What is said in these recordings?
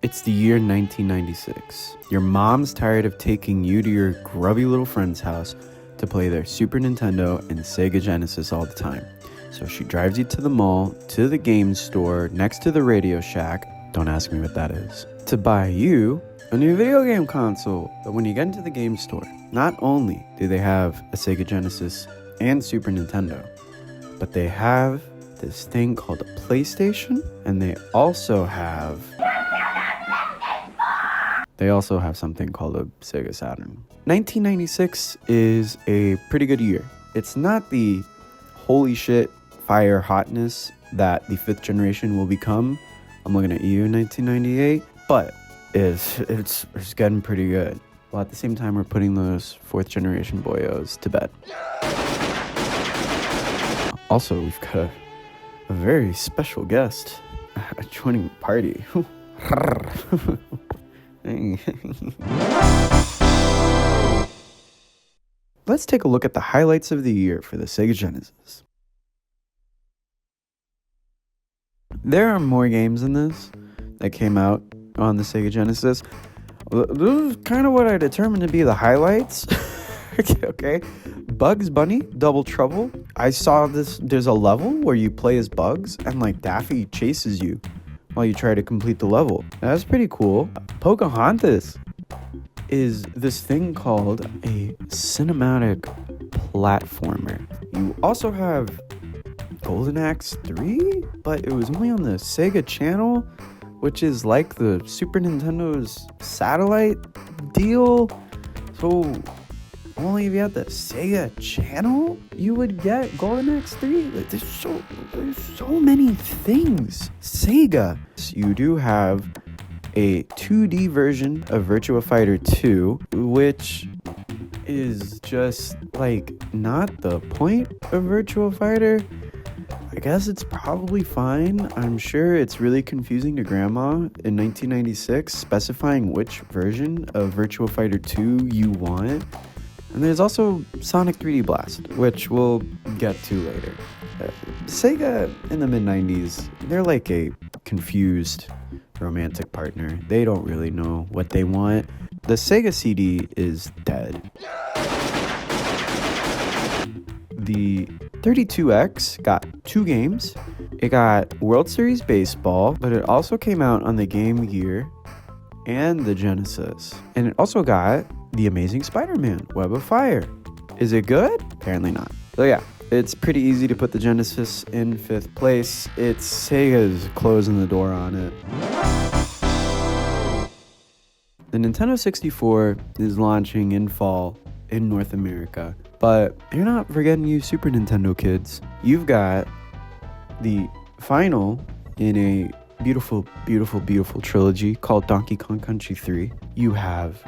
It's the year 1996. Your mom's tired of taking you to your grubby little friend's house to play their Super Nintendo and Sega Genesis all the time. So she drives you to the mall, to the game store, next to the Radio Shack, don't ask me what that is, to buy you a new video game console. But when you get into the game store, not only do they have a Sega Genesis and Super Nintendo, but they have this thing called a PlayStation, and they also have something called a Sega Saturn. 1996 is a pretty good year. It's not the holy shit fire hotness that the fifth generation will become. I'm looking at you in 1998, but it's getting pretty good. While at the same time, we're putting those fourth generation boyos to bed. Also, we've got a very special guest joining the party. Let's take a look at the highlights of the year for the Sega Genesis. There are more games in this that came out on the Sega Genesis. This is kind of what I determined to be the highlights. Okay. Bugs Bunny, Double Trouble. I saw this. There's a level where you play as Bugs and like Daffy chases you while you try to complete the level. That's pretty cool. Pocahontas is this thing called a cinematic platformer. You also have Golden Axe 3, but it was only on the Sega Channel, which is like the Super Nintendo's satellite deal. So only if you had the Sega Channel, you would get Golden Axe 3. There's so many things. Sega. You do have a 2D version of Virtua Fighter 2, which is just like not the point of Virtua Fighter. I guess it's probably fine. I'm sure it's really confusing to grandma in 1996 specifying which version of Virtua Fighter 2 you want. And there's also Sonic 3D Blast, which we'll get to later. Sega in the mid-90s, they're like a confused romantic partner. They don't really know what they want. The Sega CD is dead. The 32X got 2 games. It got World Series Baseball, but it also came out on the Game Gear and the Genesis. And it also got The Amazing Spider-Man, Web of Fire. Is it good? Apparently not. So yeah, it's pretty easy to put the Genesis in 5th place. It's Sega's closing the door on it. The Nintendo 64 is launching in fall in North America, but you're not forgetting you Super Nintendo kids. You've got the final in a beautiful, beautiful, beautiful trilogy called Donkey Kong Country 3. You have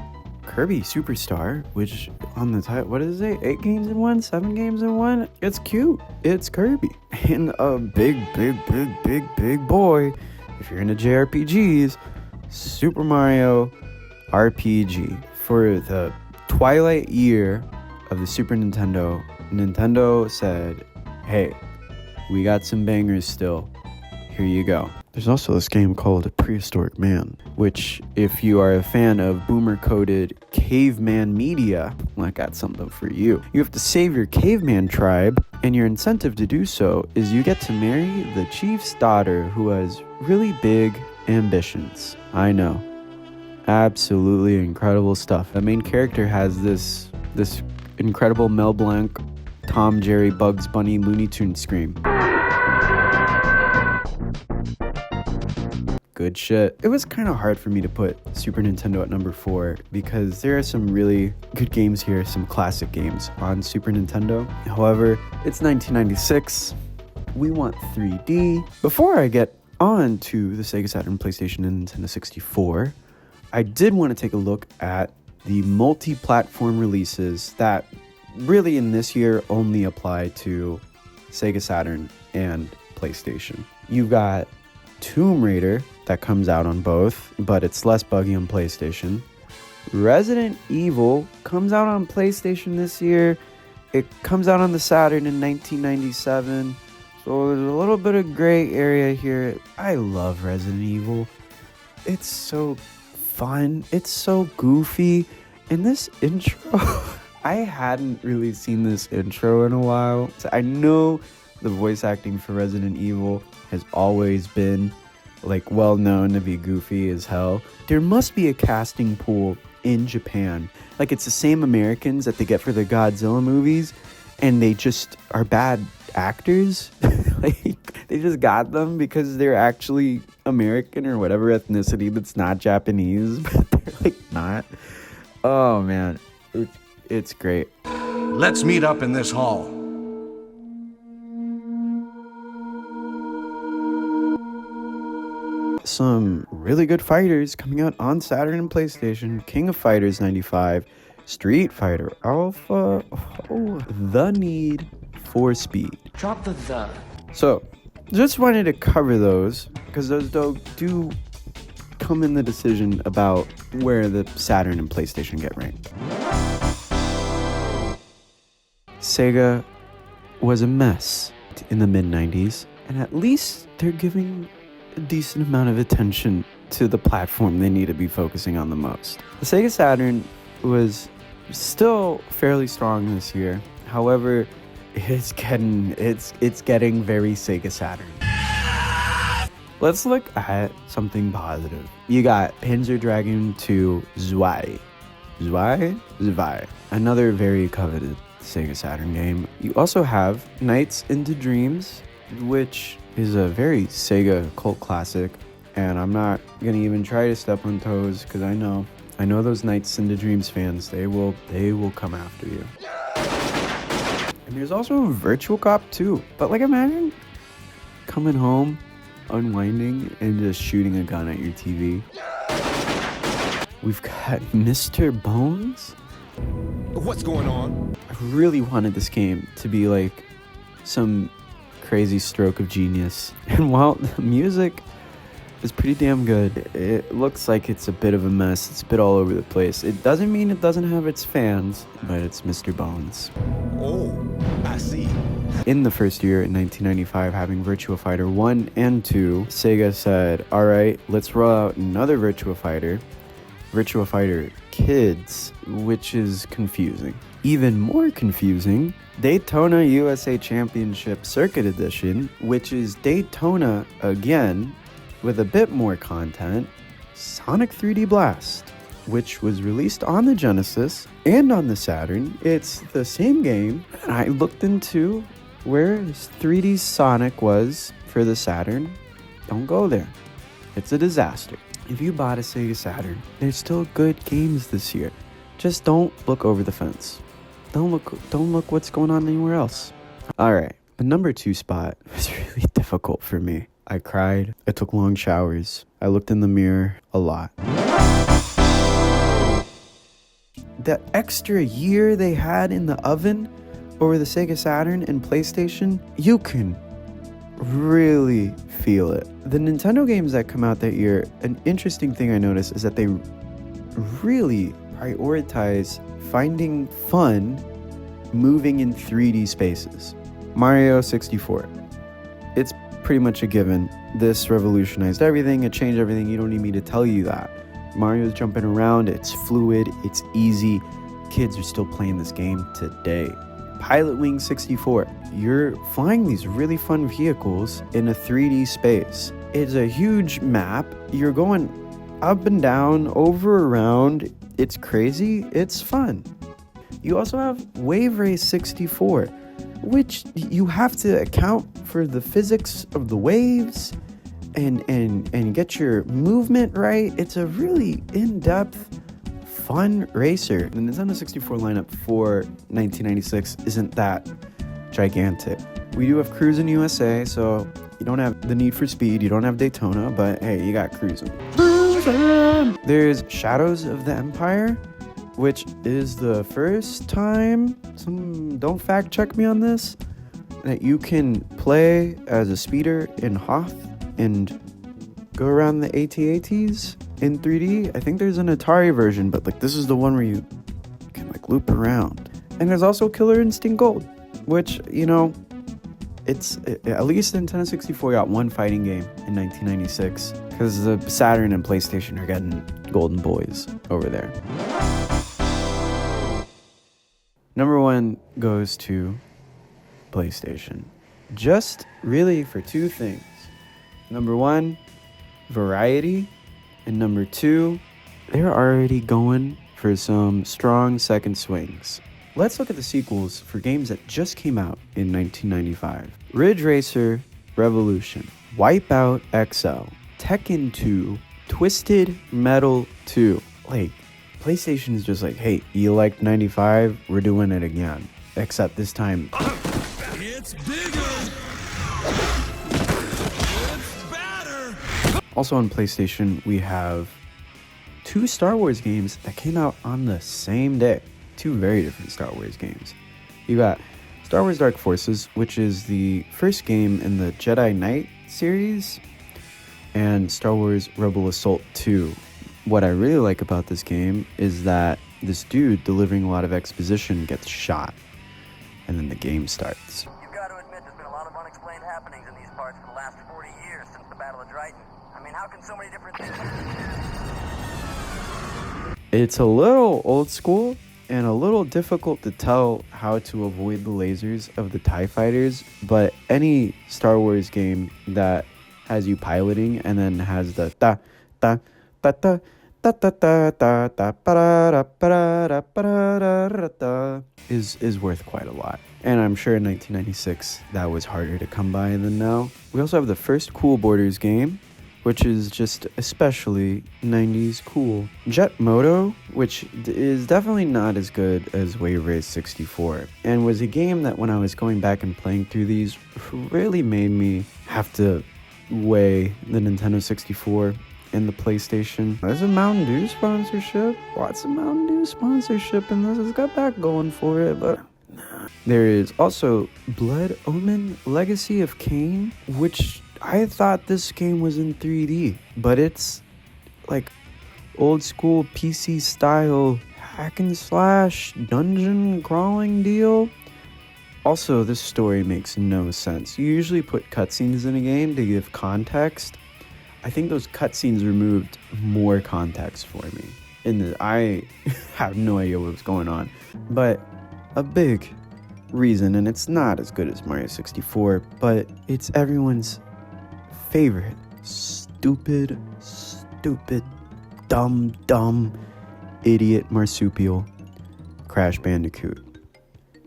Kirby Superstar, which on the title, what is it? 8 games in 1? 7 games in 1? It's cute. It's Kirby. And a big boy, if you're into JRPGs, Super Mario RPG. For the twilight year of the Super Nintendo, Nintendo said, hey, we got some bangers still. Here you go. There's also this game called Prehistoric Man, which, if you are a fan of boomer-coded caveman media, I got something for you. You have to save your caveman tribe, and your incentive to do so is you get to marry the chief's daughter who has really big ambitions. I know. Absolutely incredible stuff. The main character has this incredible Mel Blanc, Tom, Jerry, Bugs Bunny, Looney Tunes scream. Good shit. It was kind of hard for me to put Super Nintendo at number 4 because there are some really good games here, some classic games on Super Nintendo. However, it's 1996. We want 3D. Before I get on to the Sega Saturn, PlayStation, and Nintendo 64, I did want to take a look at the multi-platform releases that really in this year only apply to Sega Saturn and PlayStation. You've got Tomb Raider that comes out on both, but it's less buggy on PlayStation. Resident Evil comes out on PlayStation this year. It comes out on the Saturn in 1997. So there's a little bit of gray area here. I love Resident Evil. It's so fun. It's so goofy. And this intro, I hadn't really seen this intro in a while. So I know the voice acting for Resident Evil has always been like well known to be goofy as hell. There must be a casting pool in Japan. Like it's the same Americans that they get for the Godzilla movies, and they just are bad actors. Like they just got them because they're actually American or whatever ethnicity that's not Japanese, but they're like not. Oh man, it's great. Let's meet up in this hall. Some really good fighters coming out on Saturn and PlayStation. King of Fighters 95, Street Fighter Alpha, The Need for Speed. Drop the. So, just wanted to cover those because those do come in the decision about where the Saturn and PlayStation get ranked. Sega was a mess in the mid-90s, and at least they're giving a decent amount of attention to the platform they need to be focusing on the most. The Sega Saturn was still fairly strong this year. However, it's getting very Sega Saturn. Let's look at something positive. You got Panzer Dragoon 2 Zwei, another very coveted Sega Saturn game. You also have Nights into Dreams, which is a very Sega cult classic, and I'm not gonna even try to step on toes because I know those Nights into Dreams fans, they will come after you. And there's also Virtual Cop 2, but like imagine coming home, unwinding, and just shooting a gun at your TV. We've got Mr. Bones. What's going on? I really wanted this game to be like some crazy stroke of genius. And while the music is pretty damn good, it looks like it's a bit of a mess. It's a bit all over the place. It doesn't mean it doesn't have its fans, but it's Mr. Bones. Oh, I see. In the first year, in 1995, having Virtua Fighter 1 and 2, Sega said, all right, let's roll out another Virtua Fighter Kids, which is confusing. Even more confusing, Daytona USA Championship Circuit Edition, which is Daytona again, with a bit more content, Sonic 3D Blast, which was released on the Genesis and on the Saturn. It's the same game, and I looked into where 3D Sonic was for the Saturn. Don't go there. It's a disaster. If you bought a Sega Saturn, there's still good games this year. Just don't look over the fence. Don't look what's going on anywhere else. All right, the number 2 spot was really difficult for me. I cried. I took long showers. I looked in the mirror a lot. The extra year they had in the oven over the Sega Saturn and PlayStation, you can really feel it. The Nintendo games that come out that year, an interesting thing I noticed is that they really prioritize finding fun moving in 3D spaces. Mario 64. It's pretty much a given. This revolutionized everything. It changed everything. You don't need me to tell you that. Mario's jumping around. It's fluid. It's easy. Kids are still playing this game today. Pilot Wing 64. You're flying these really fun vehicles in a 3D space. It's a huge map. You're going up and down, over, around. It's crazy. It's fun. You also have Wave Race 64, which you have to account for the physics of the waves and get your movement right. It's a really in-depth, fun racer. The Nintendo 64 lineup for 1996 isn't that gigantic. We do have Cruisin' USA, so you don't have the Need for Speed, you don't have Daytona, but hey, you got Cruisin'. There's Shadows of the Empire, which is the first time, don't fact check me on this, that you can play as a speeder in Hoth and go around the AT-ATs in 3D. I think there's an Atari version, but like this is the one where you can like loop around. And there's also Killer Instinct Gold, which, you know, At least Nintendo 64 got one fighting game in 1996 because the Saturn and PlayStation are getting golden boys over there. Number 1 goes to PlayStation. Just really for two things. Number 1, variety. And number 2, they're already going for some strong second swings. Let's look at the sequels for games that just came out in 1995. Ridge Racer Revolution, Wipeout XL, Tekken 2, Twisted Metal 2. Like, PlayStation is just like, hey, you liked 95? We're doing it again. Except this time, it's bigger. It's better. also on PlayStation, we have 2 Star Wars games that came out on the same day. 2 very different Star Wars games. You got Star Wars Dark Forces, which is the first game in the Jedi Knight series, and Star Wars Rebel Assault 2. What I really like about this game is that this dude delivering a lot of exposition gets shot, and then the game starts. You've got to admit there's been a lot of unexplained happenings in these parts for the last 40 years since the Battle of Dryden. I mean, how can so many different things... It's a little old school and a little difficult to tell how to avoid the lasers of the TIE fighters, but any Star Wars game that has you piloting and then has the ta ta ta ta ta ta ta ta ta ta is worth quite a lot. And I'm sure in 1996 that was harder to come by than now. We also have the first Cool Borders game, which is just especially 90s cool. Jet Moto, which is definitely not as good as Wave Race 64, and was a game that when I was going back and playing through these really made me have to weigh the Nintendo 64 and the PlayStation. There's a Mountain Dew sponsorship. Lots of Mountain Dew sponsorship in this. It's got that going for it, but nah. There is also Blood Omen Legacy of Kain, which I thought this game was in 3D, but it's like old school PC style hack and slash dungeon crawling deal. Also, this story makes no sense. You usually put cutscenes in a game to give context. I think those cutscenes removed more context for me. I have no idea what was going on. But a big reason, and it's not as good as Mario 64, but it's everyone's favorite stupid, dumb, idiot marsupial, Crash Bandicoot.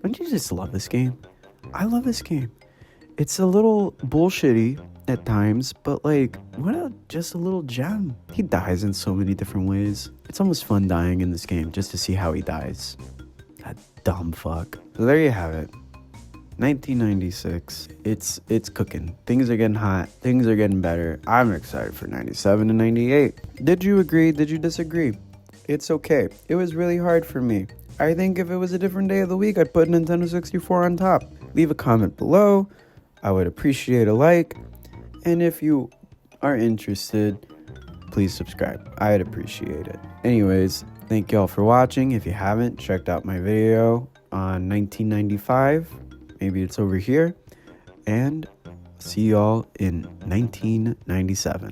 Don't you just love this game? I love this game. It's a little bullshitty at times, but like, just a little gem. He dies in so many different ways. It's almost fun dying in this game just to see how he dies. That dumb fuck. So there you have it. 1996. It's cooking. Things are getting hot. Things are getting better. I'm excited for 97 and 98. Did you agree? Did you disagree? It's okay. It was really hard for me. I think if it was a different day of the week, I'd put Nintendo 64 on top. Leave a comment below. I would appreciate a like. And if you are interested, please subscribe. I'd appreciate it. Anyways, thank y'all for watching. If you haven't checked out my video on 1995, maybe it's over here. And see y'all in 1997.